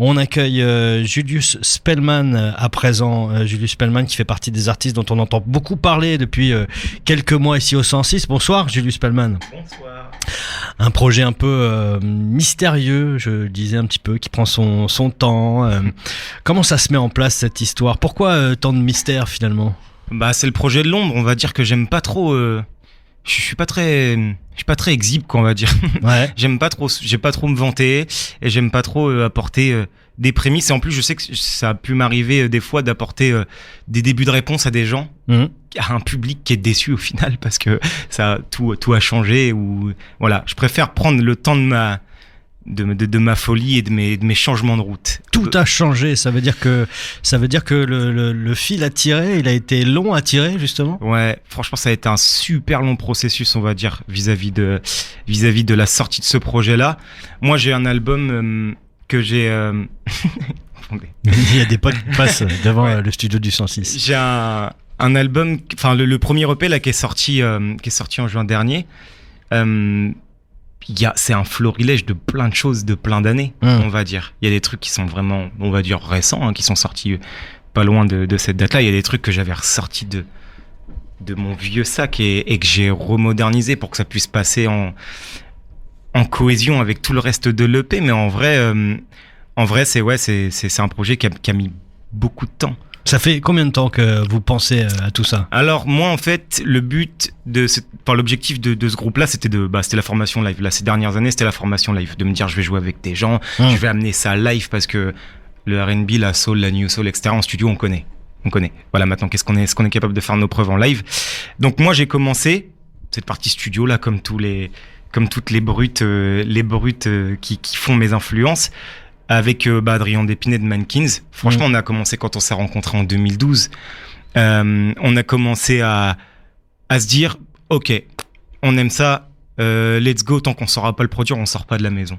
On accueille Julius Spellman à présent. Julius Spellman qui fait partie des artistes dont on entend beaucoup parler depuis quelques mois ici au 106. Bonsoir Julius Spellman. Bonsoir. Un projet un peu mystérieux, je le disais un petit peu, qui prend son temps. Comment ça se met en place cette histoire ? Pourquoi tant de mystère finalement ? Bah c'est le projet de l'ombre, on va dire que j'aime pas trop... Je suis pas très exhibe, quoi, on va dire. Ouais. J'aime pas trop me vanter et j'aime pas trop apporter des prémices. Et en plus, je sais que ça a pu m'arriver des fois d'apporter des débuts de réponse à des gens, à un public qui est déçu au final parce que ça tout a changé. Ou voilà, je préfère prendre le temps de ma folie et de mes changements de route. Tout a changé, ça veut dire que le fil à tirer, il a été long à tirer justement. Ouais, franchement, ça a été un super long processus, on va dire, vis-à-vis de la sortie de ce projet-là. Moi, j'ai un album que j'ai. Il y a des potes qui passent devant le studio du 106. J'ai un album, enfin le premier EP là qui est sorti en juin dernier. C'est un florilège de plein de choses, de plein d'années, on va dire. Il y a des trucs qui sont vraiment, on va dire, récents, qui sont sortis pas loin de cette date-là. Il y a des trucs que j'avais ressortis de mon vieux sac et que j'ai remodernisé pour que ça puisse passer en cohésion avec tout le reste de l'EP. Mais en vrai, c'est un projet qui a mis beaucoup de temps. Ça fait combien de temps que vous pensez à tout ça ? Alors moi en fait l'objectif de ce groupe là c'était la formation live. Là ces dernières années c'était la formation live, de me dire je vais jouer avec des gens, je vais amener ça live parce que le R&B, la soul, la new soul, etc. en studio on connaît. Voilà, maintenant est-ce qu'on est capable de faire nos preuves en live. Donc moi j'ai commencé cette partie studio là comme toutes les brutes qui font mes influences. Avec Adrien Dépinet de Mankins. Franchement, on a commencé quand on s'est rencontrés en 2012. On a commencé à se dire, ok, on aime ça, let's go. Tant qu'on saura pas le produire, on sort pas de la maison.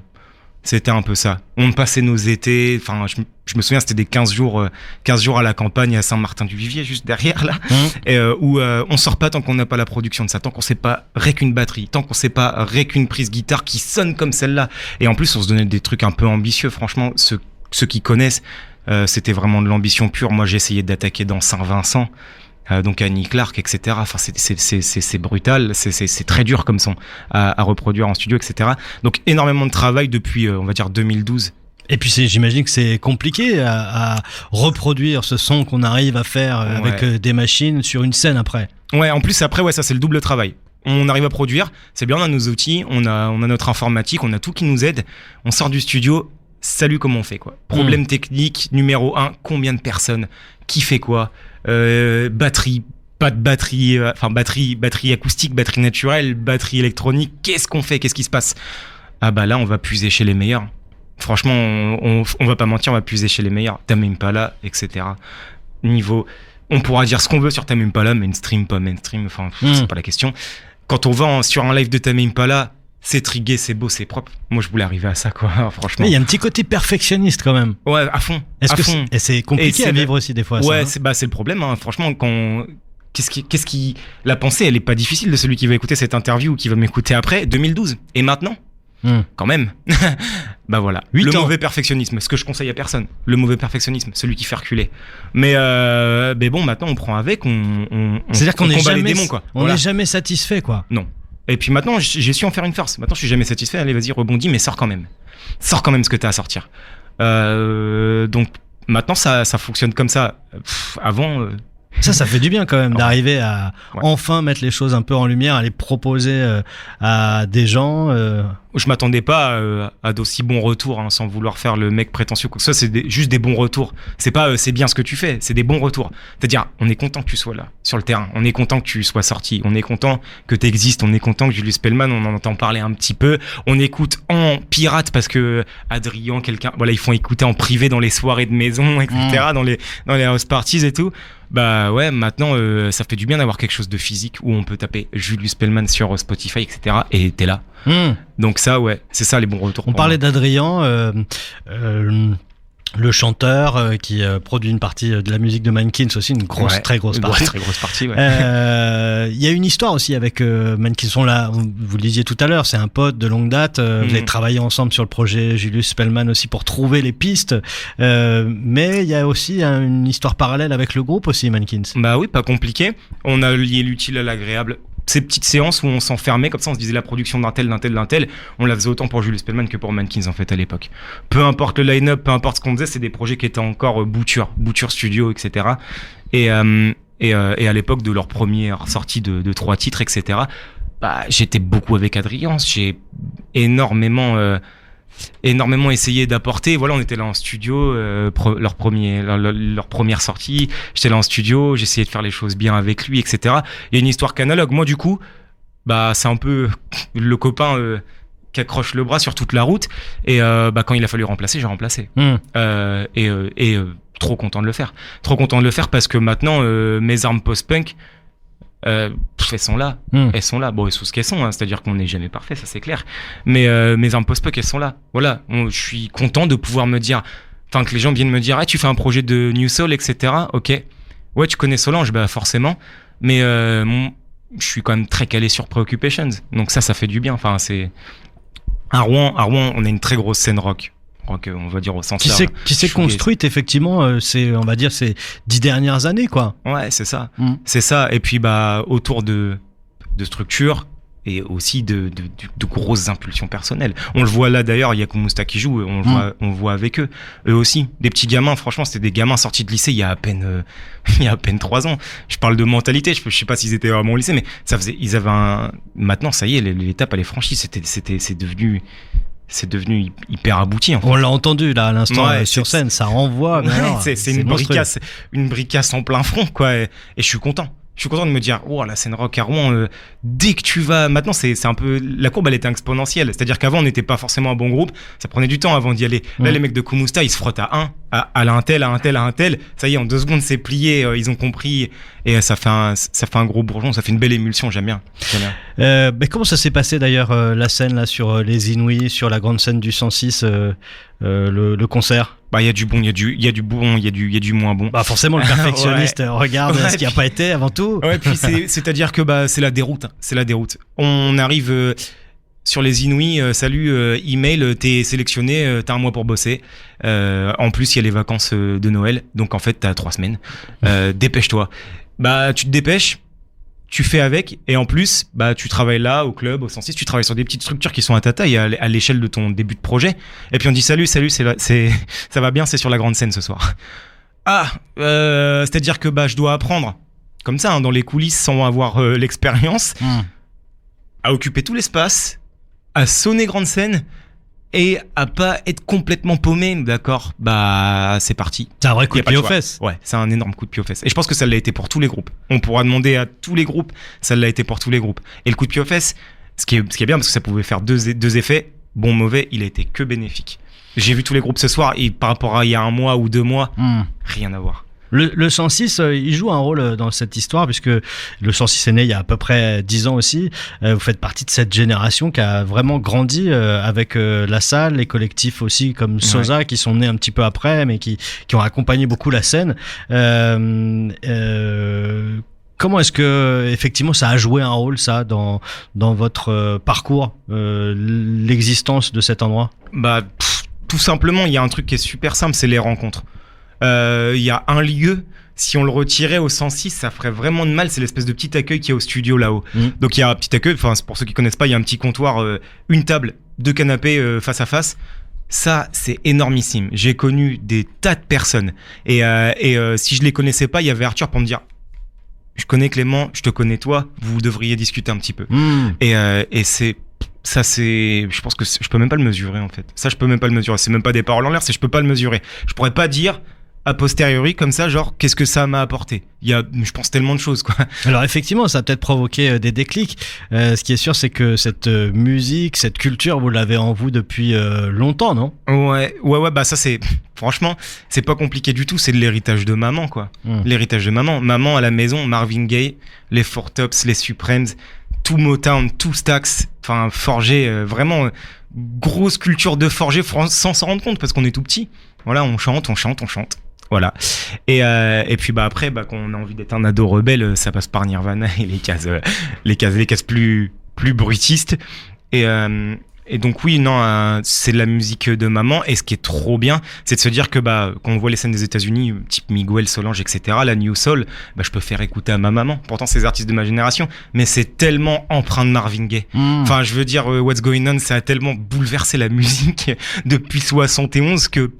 C'était un peu ça. On passait nos étés. Enfin, je me souviens, c'était des 15 jours à la campagne à Saint-Martin-du-Vivier, juste derrière là, où on sort pas tant qu'on n'a pas la production de ça, tant qu'on sait pas qu'une batterie, tant qu'on sait pas qu'une prise guitare qui sonne comme celle-là. Et en plus, on se donnait des trucs un peu ambitieux. Franchement, ceux qui connaissent, c'était vraiment de l'ambition pure. Moi, j'ai essayé d'attaquer dans Saint-Vincent. Donc Annie Clark, etc. Enfin, c'est brutal, c'est très dur comme son à reproduire en studio, etc. Donc énormément de travail depuis, on va dire 2012. Et puis j'imagine que c'est compliqué à reproduire ce son qu'on arrive à faire avec des machines sur une scène après. Ouais, en plus après, ça c'est le double travail. On arrive à produire, c'est bien, on a nos outils, on a notre informatique, on a tout qui nous aide. On sort du studio, salut, comment on fait quoi ? Problème technique numéro 1, combien de personnes ? Qui fait quoi ? Batterie, pas de batterie, batterie acoustique, batterie naturelle, batterie électronique, qu'est-ce qu'on fait ? Qu'est-ce qui se passe ? Ah bah là, on va puiser chez les meilleurs. Franchement, on va pas mentir, on va puiser chez les meilleurs. Tame Impala, etc. On pourra dire ce qu'on veut sur Tame Impala, mainstream, pas mainstream, enfin, c'est pas la question. Quand on va sur un live de Tame Impala, c'est trigué, c'est beau, c'est propre. Moi, je voulais arriver à ça, quoi, franchement. Mais il y a un petit côté perfectionniste, quand même. Ouais, à fond. Et c'est compliqué à vivre aussi, des fois. Ouais, ça, c'est le problème, hein. Franchement, la pensée, elle est pas difficile de celui qui va écouter cette interview ou qui va m'écouter après, 2012. Et maintenant? Quand même. Bah voilà. Mauvais perfectionnisme, ce que je conseille à personne. Le mauvais perfectionnisme, celui qui fait reculer. Mais bon, maintenant, on prend avec, c'est-à-dire qu'on combat les démons, quoi. On n'est jamais satisfait, quoi. Non. Et puis maintenant, j'ai su en faire une force. Maintenant, je suis jamais satisfait. Allez, vas-y, rebondis, mais sors quand même. Sors quand même ce que t'as à sortir. Donc, maintenant, ça fonctionne comme ça. Avant... Ça fait du bien quand même d'arriver à enfin mettre les choses un peu en lumière, à les proposer à des gens. Je m'attendais pas à d'aussi bons retours, hein, sans vouloir faire le mec prétentieux. Ça, c'est juste des bons retours. C'est pas c'est bien ce que tu fais, c'est des bons retours. C'est-à-dire, on est content que tu sois là, sur le terrain. On est content que tu sois sorti. On est content que tu existes. On est content que Julius Spellman, on en entend parler un petit peu. On écoute en pirate parce que Adrien, ils font écouter en privé dans les soirées de maison, etc., dans les house parties et tout. Bah ouais, maintenant, ça fait du bien d'avoir quelque chose de physique où on peut taper Julius Spellman sur Spotify, etc. et t'es là. Donc ça, ouais, c'est ça les bons retours. On parlait d'Adrien. le chanteur qui produit une partie de la musique de Mankins aussi, une grosse, très grosse partie. Très grosse partie, ouais. Il y a une histoire aussi avec Mankins. Vous le disiez tout à l'heure, c'est un pote de longue date. Vous avez travaillé ensemble sur le projet Julius Spellman aussi pour trouver les pistes. Mais il y a aussi une histoire parallèle avec le groupe aussi, Mankins. Bah oui, pas compliqué. On a lié l'utile à l'agréable. Ces petites séances où on s'enfermait comme ça, on se disait la production d'un tel, on la faisait autant pour Julius Spellman que pour Mankins en fait à l'époque. Peu importe le line-up, peu importe ce qu'on faisait, c'est des projets qui étaient encore Bouture Studio, etc. Et à l'époque de leur première sortie de 3 titres, etc. Bah j'étais beaucoup avec Adrien, j'ai énormément essayé d'apporter. Voilà, on était là en studio, leur première sortie. J'étais là en studio, j'essayais de faire les choses bien avec lui, etc. Il y a une histoire qu'analogue. Moi, du coup, bah, c'est un peu le copain qui accroche le bras sur toute la route. Et quand il a fallu remplacer, j'ai remplacé. Trop content de le faire. Trop content de le faire parce que maintenant, mes armes post-punk, elles sont là. Elles sont là. Bon, sous ce qu'elles sont, hein, c'est-à-dire qu'on n'est jamais parfait, ça c'est clair. Mais mes armes post-punk, elles sont là. Voilà. Je suis content de pouvoir me dire, enfin que les gens viennent me dire, tu fais un projet de New Soul, etc. Ok. Ouais, tu connais Solange, bah forcément. Mais je suis quand même très calé sur Preoccupations. Donc ça fait du bien. Enfin, c'est à Rouen, on a une très grosse scène rock. On va dire au sens large. Qui s'est construite effectivement, c'est 10 dernières années quoi. Ouais, c'est ça. C'est ça. Et puis bah autour de structures et aussi de grosses impulsions personnelles. On le voit là d'ailleurs, il y a Kumousta qui joue, on le voit avec eux. Eux aussi, des petits gamins, franchement, c'était des gamins sortis de lycée il y a à peine 3 ans. Je parle de mentalité, je sais pas s'ils étaient vraiment au lycée, mais maintenant ça y est, l'étape elle est franchie, c'est devenu hyper abouti en fait. On l'a entendu là à l'instant sur scène, ça renvoie. C'est une bricasse en plein front quoi. Et je suis content. Je suis content de me dire, la scène rock à Rouen, dès que tu vas, maintenant c'est un peu, la courbe elle était exponentielle. C'est-à-dire qu'avant on n'était pas forcément un bon groupe, ça prenait du temps avant d'y aller. Là les mecs de Kumousta ils se frottent à un tel. Ça y est, en 2 secondes c'est plié, ils ont compris et ça fait un gros bourgeon, ça fait une belle émulsion, j'aime bien. Mais comment ça s'est passé d'ailleurs la scène là sur les Inouïs, sur la grande scène du 106, le concert? Bah, il y a du bon, il y a du moins bon. Bah, forcément, le perfectionniste regarde ce qui a pas été avant tout. Ouais, puis c'est-à-dire que, c'est la déroute, hein. C'est la déroute. On arrive, sur les Inouïs, salut, email, t'es sélectionné, t'as 1 mois pour bosser. En plus, il y a les vacances de Noël. Donc, en fait, t'as 3 semaines. Dépêche-toi. Bah, tu te dépêches. Tu fais avec, et en plus, tu travailles là, au club, au 106, tu travailles sur des petites structures qui sont à ta taille, à l'échelle de ton début de projet. Et puis on dit salut, ça va bien, c'est sur la grande scène ce soir. C'est-à-dire que je dois apprendre, comme ça, hein, dans les coulisses, sans avoir l'expérience, à occuper tout l'espace, à sonner grande scène, et à pas être complètement paumé, d'accord, c'est parti. C'est un vrai coup de pied aux fesses. Ouais, c'est un énorme coup de pied aux fesses. Et je pense que ça l'a été pour tous les groupes. On pourra demander à tous les groupes, ça l'a été pour tous les groupes. Et le coup de pied aux fesses, ce qui est bien, parce que ça pouvait faire deux effets, bon, mauvais, il a été que bénéfique. J'ai vu tous les groupes ce soir, et par rapport à il y a 1 mois ou 2 mois, rien à voir. Le 106, il joue un rôle dans cette histoire, puisque le 106 est né il y a à peu près 10 ans aussi. Vous faites partie de cette génération qui a vraiment grandi avec la salle, les collectifs aussi comme Sosa, qui sont nés un petit peu après, mais qui ont accompagné beaucoup la scène. Comment est-ce que effectivement ça a joué un rôle ça dans votre parcours, l'existence de cet endroit? Tout simplement, il y a un truc qui est super simple, c'est les rencontres. Il y a un lieu, si on le retirait au 106, ça ferait vraiment de mal, c'est l'espèce de petit accueil qu'il y a au studio là-haut. Donc il y a un petit accueil, enfin pour ceux qui connaissent pas, il y a un petit comptoir, une table, 2 canapés face à face. Ça, c'est énormissime. J'ai connu des tas de personnes. Et si je les connaissais pas, il y avait Arthur pour me dire, je connais Clément, je te connais toi, vous devriez discuter un petit peu. Et je pense que je peux même pas le mesurer en fait. Ça, je peux même pas le mesurer. C'est même pas des paroles en l'air, je peux pas le mesurer. Je pourrais pas dire a posteriori comme ça, genre qu'est-ce que ça m'a apporté. Il y a, je pense, tellement de choses quoi. Alors effectivement, ça a peut-être provoqué des déclics. Ce qui est sûr, c'est que cette musique, cette culture, vous l'avez en vous depuis longtemps, non? Ouais, ça c'est franchement, c'est pas compliqué du tout. C'est de l'héritage de maman quoi. L'héritage de maman. Maman à la maison, Marvin Gaye, les Four Tops, les Supremes, tout Motown, tout Stax, enfin forgé, vraiment grosse culture de forger sans s'en rendre compte parce qu'on est tout petit. Voilà, on chante. Voilà. Et puis après, quand on a envie d'être un ado rebelle, ça passe par Nirvana et les cases plus bruitistes. Et donc oui, non, c'est de la musique de maman. Et ce qui est trop bien, c'est de se dire que quand on voit les scènes des États-Unis, type Miguel, Solange, etc., la New Soul, je peux faire écouter à ma maman. Pourtant, c'est des artistes de ma génération, mais c'est tellement empreint de Marvin Gaye. Enfin, je veux dire, What's Going On, ça a tellement bouleversé la musique depuis 71 que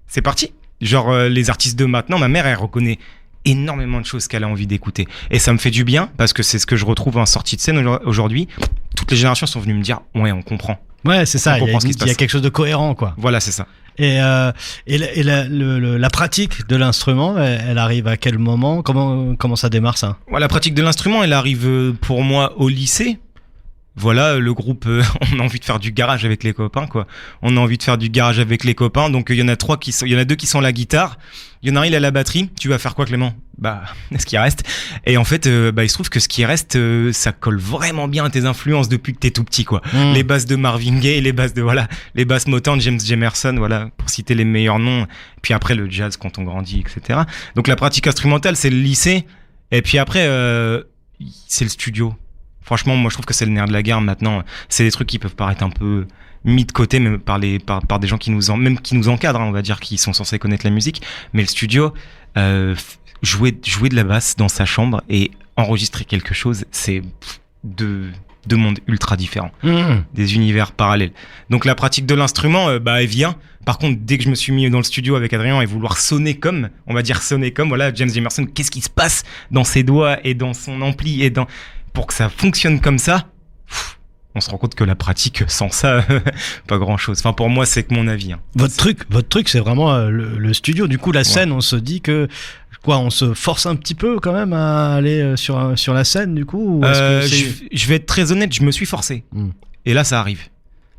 c'est parti. Genre, les artistes de maintenant, ma mère, elle reconnaît énormément de choses qu'elle a envie d'écouter. Et ça me fait du bien, parce que c'est ce que je retrouve en sortie de scène aujourd'hui. Toutes les générations sont venues me dire, ouais, on comprend. Ouais, c'est ça, il y a quelque chose de cohérent, quoi. Voilà, c'est ça. Et la pratique de l'instrument, elle arrive à quel moment? Comment ça démarre, ça? Ouais, la pratique de l'instrument, elle arrive pour moi au lycée. Voilà, le groupe, on a envie de faire du garage avec les copains, quoi. On a envie de faire du garage avec les copains. Donc, il y en a deux qui sont la guitare. Il y en a un, il a la batterie. Tu vas faire quoi, Clément? Ce qui reste. Et en fait, il se trouve que ce qui reste, ça colle vraiment bien à tes influences depuis que t'es tout petit, quoi. Les basses de Marvin Gaye, les basses Motown, James Jamerson, voilà, pour citer les meilleurs noms. Puis après, le jazz quand on grandit, etc. Donc, la pratique instrumentale, c'est le lycée. Et puis après, c'est le studio. Franchement, moi, je trouve que c'est le nerf de la guerre maintenant. C'est des trucs qui peuvent paraître un peu mis de côté, même par des gens qui nous encadrent, on va dire, qui sont censés connaître la musique. Mais le studio, jouer de la basse dans sa chambre et enregistrer quelque chose, c'est deux mondes ultra différents. Des univers parallèles. Donc, la pratique de l'instrument, elle vient. Par contre, dès que je me suis mis dans le studio avec Adrien et vouloir sonner comme, voilà, James Jamerson, qu'est-ce qui se passe dans ses doigts et dans son ampli pour que ça fonctionne comme ça, on se rend compte que la pratique, sans ça, pas grand-chose. Enfin, pour moi, c'est que mon avis. Hein. Votre truc, c'est vraiment le studio. Du coup, la scène, on se dit que on se force un petit peu quand même à aller sur la scène, du coup. Je vais être très honnête, je me suis forcé. Et là, ça arrive.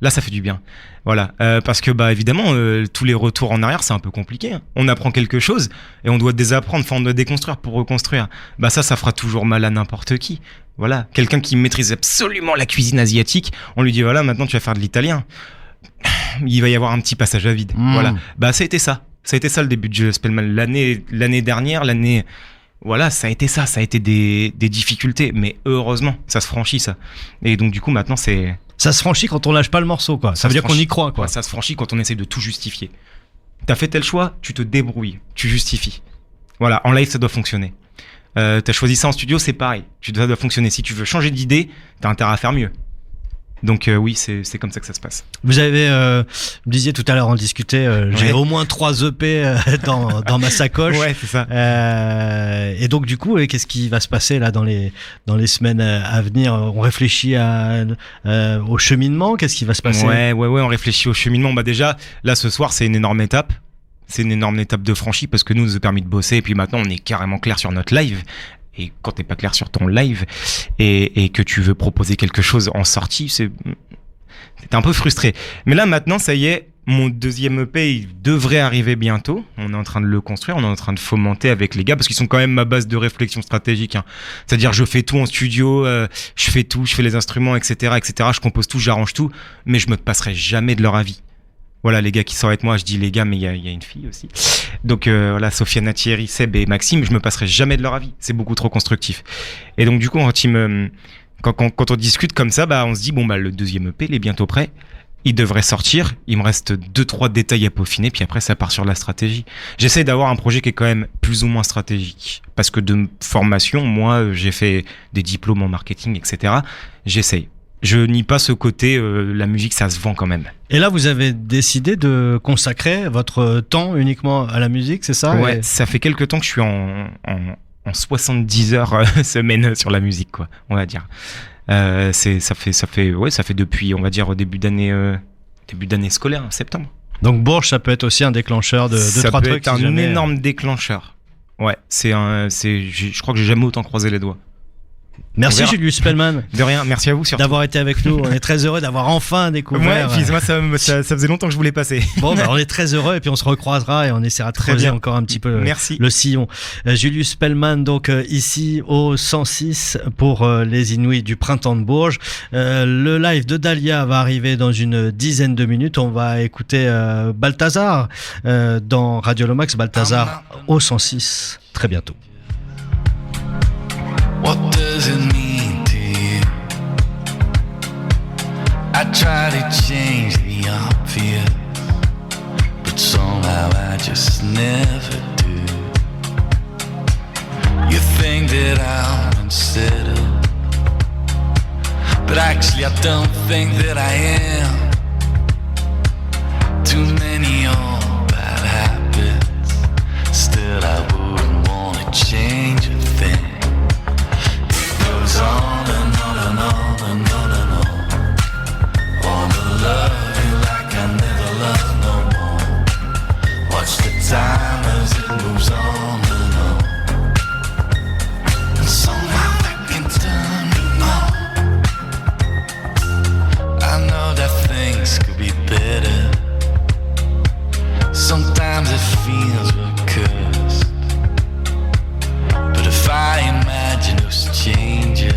Là, ça fait du bien. Voilà. Parce que, évidemment, tous les retours en arrière, c'est un peu compliqué. Hein. On apprend quelque chose et on doit désapprendre, on doit déconstruire pour reconstruire. Ça fera toujours mal à n'importe qui. Voilà. Quelqu'un qui maîtrise absolument la cuisine asiatique, on lui dit, voilà, maintenant tu vas faire de l'italien. Il va y avoir un petit passage à vide. Voilà. Ça a été ça. Ça a été ça le début de Joyeux Spellman. L'année dernière, voilà, ça a été ça. Ça a été des difficultés. Mais heureusement, ça se franchit, ça. Et donc, du coup, maintenant, ça se franchit quand on lâche pas le morceau, quoi. Ça veut dire qu'on y croit, quoi. Ouais, ça se franchit quand on essaie de tout justifier. T'as fait tel choix, tu te débrouilles, tu justifies. Voilà, en live, ça doit fonctionner. T'as choisi ça en studio, c'est pareil. Ça doit fonctionner. Si tu veux changer d'idée, t'as intérêt à faire mieux. Donc oui, c'est comme ça que ça se passe. Vous avez, vous disiez tout à l'heure, on discutait, j'ai au moins 3 EP dans ma sacoche. Ouais, c'est ça. Et donc du coup, qu'est-ce qui va se passer là dans les semaines à venir? On réfléchit au cheminement. Qu'est-ce qui va se passer? Ouais, on réfléchit au cheminement. Déjà, là ce soir, c'est une énorme étape. C'est une énorme étape de franchie parce que nous a permis de bosser et puis maintenant on est carrément clair sur notre live. Et quand t'es pas clair sur ton live et que tu veux proposer quelque chose en sortie, c'est un peu frustré. Mais là maintenant, ça y est, mon deuxième EP, il devrait arriver bientôt. On est en train de le construire, on est en train de fomenter avec les gars parce qu'ils sont quand même ma base de réflexion stratégique. Hein. C'est-à-dire, je fais tout en studio, je fais les instruments, etc., etc. Je compose tout, j'arrange tout, mais je me passerai jamais de leur avis. Voilà, les gars qui sont avec moi, je dis les gars, mais il y a une fille aussi. Donc voilà, Sofiane, Thierry, Seb et Maxime, je me passerai jamais de leur avis. C'est beaucoup trop constructif. Et donc du coup, quand on discute comme ça, on se dit, le deuxième EP, il est bientôt prêt. Il devrait sortir. Il me reste 2-3 détails à peaufiner, puis après, ça part sur la stratégie. J'essaie d'avoir un projet qui est quand même plus ou moins stratégique. Parce que de formation, moi, j'ai fait des diplômes en marketing, etc. J'essaye. Je nie pas ce côté, la musique, ça se vend quand même. Et là, vous avez décidé de consacrer votre temps uniquement à la musique, c'est ça? Ouais, ça fait quelques temps que je suis en 70 heures semaine sur la musique, quoi, on va dire. Ça fait depuis, on va dire, début d'année scolaire, septembre. Donc Bourges, ça peut être aussi un déclencheur de 2-3 trucs. Ça peut être un énorme déclencheur. Ouais, je crois que j'ai jamais autant croisé les doigts. Merci Julius Spellman. De rien, merci à vous surtout. D'avoir été avec nous. On est très heureux d'avoir enfin découvert. Ouais, puis moi ça faisait longtemps que je voulais passer. Bon, bah, on est très heureux et puis on se recroisera et on essaiera de creuser encore un petit peu le sillon. Julius Spellman, donc ici au 106 pour les Inouïs du Printemps de Bourges. Le live de Dahlia va arriver dans une dizaine de minutes. On va écouter Balthazar dans Radio Lomax. Balthazar au 106. Très bientôt. What does it mean to you? I try to change the obvious, but somehow I just never do. You think that I'm unsettled, but actually I don't think that I am. Too many old bad habits, still I wouldn't wanna change a thing. Goes on and on and on and on and on. Wanna love you like I never loved no more. Watch the time as it moves on and on. And somehow that can turn me on. I know that things could be better. Sometimes it feels we're cursed. But if I imagine those changes,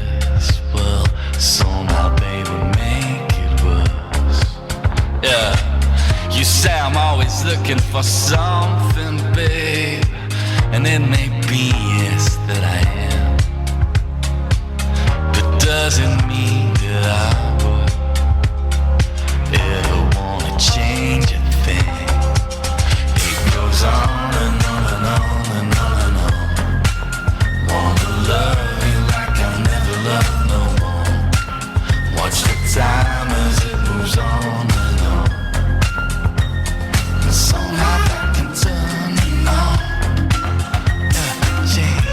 well, somehow they would make it worse. Yeah, you say I'm always looking for something, babe, and it may be yes that I am. But does it mean that I would ever wanna change a thing? It goes on and on and on and on and on. Wanna love you like I've never loved no more. Watch the time as it moves on and on. And somehow that can turn me on. Change.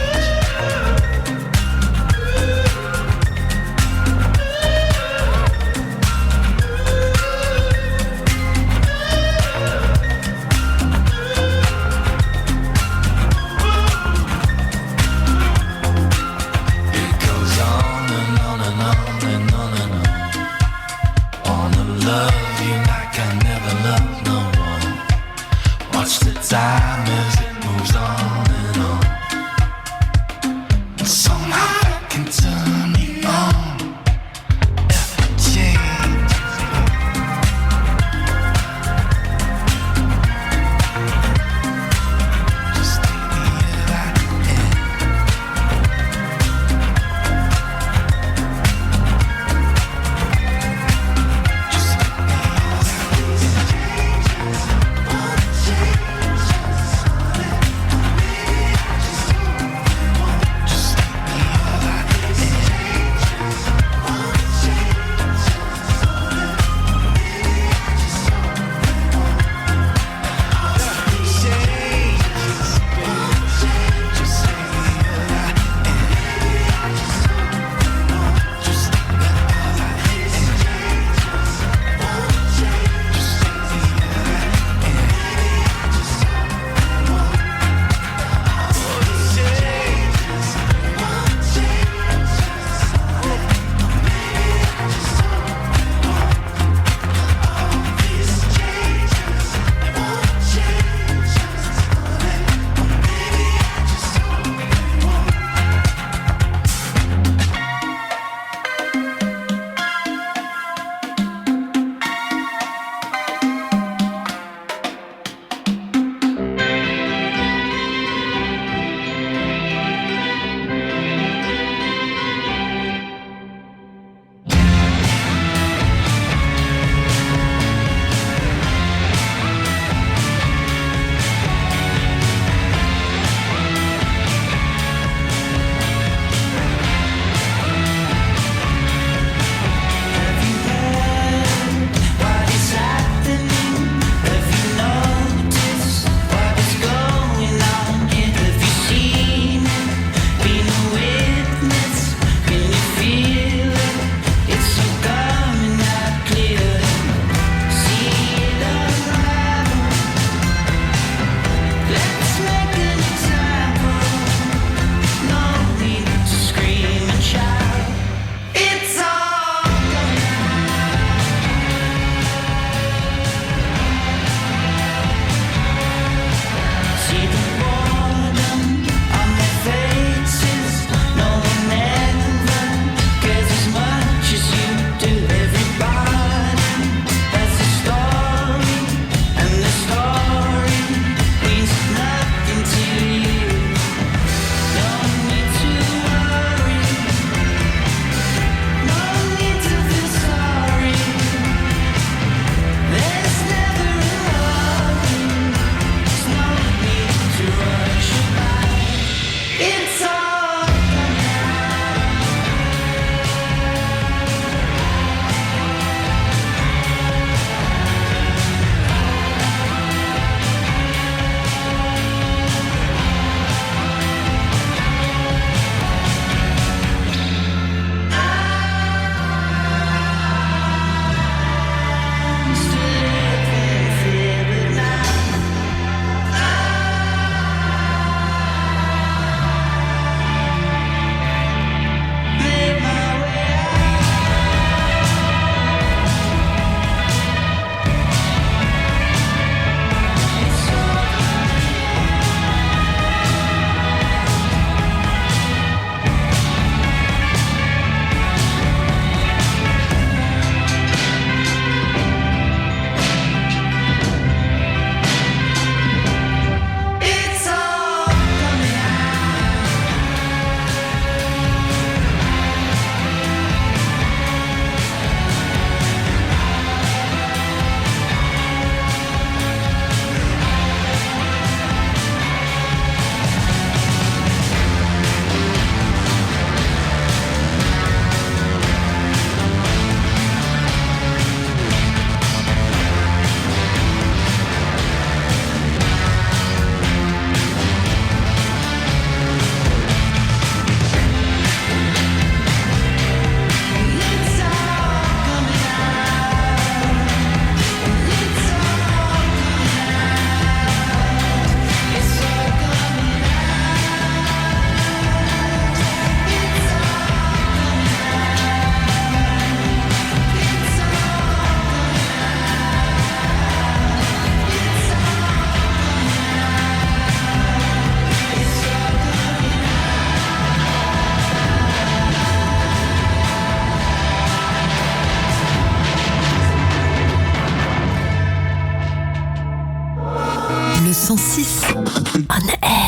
It goes on and on and on and on and on. Wanna love you like I never loved no one. Watch the time as it moves on and on. And somehow that can turn me on. Change. Just take me as I am. Just take me as I am. 106 en air.